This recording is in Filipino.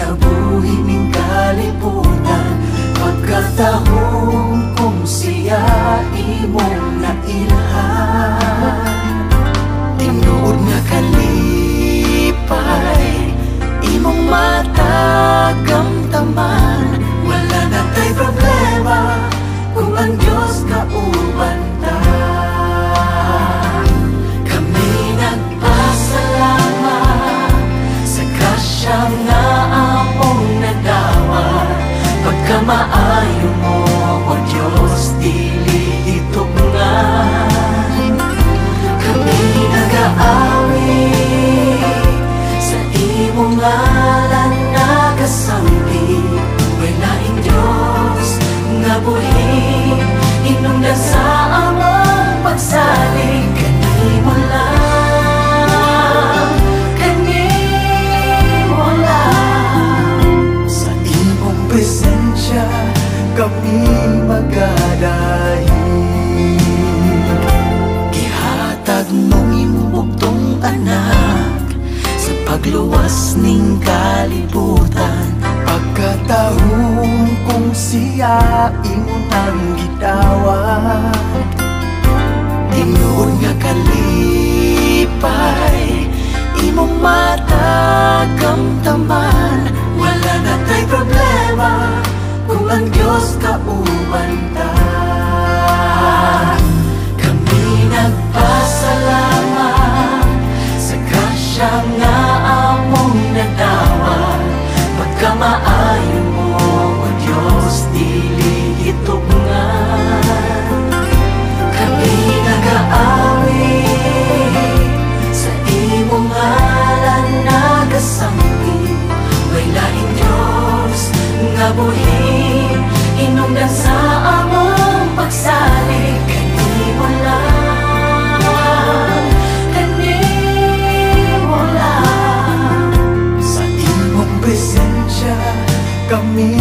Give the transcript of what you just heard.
nabuhi ning kalibutan. Pagkatahong kung siya imong nailhan, tinuod nga kalipay imong matagamtaman. Wala na tay problema kung ang Diyos kauban ta. Kami nagpasalamat sa grasya nga among nadawat. Pagkamaayo mo, O Diyos, dili hitugnan. Kami nag-aawi sa imong ngalan nagasambi. Walaing Diyos nga buhi, hinungdan sa among pagsalig. Kanimo lang, kanimo lang. Sa imong presensya kami magadahi. Gihatag mong imong bugtong anak sa pagluwas ning kalibutan. Pagkatahong kung siya imo nang gidawat, tinuod nga kalipay imong matagamtaman. Wala na tay problema kung ang Diyos kauban ta. Kami nagpasalamat sa grasya nga among nadawat. Pagkamaayo mo, O Diyos, dili hitugnan. Kami nag-aawi sa imong ngalan nagasambi. Walaing Diyos nga buhi, hinungdan sa among pagsalig. Kanimo lang, kanimo lang. Sa imong presensya kami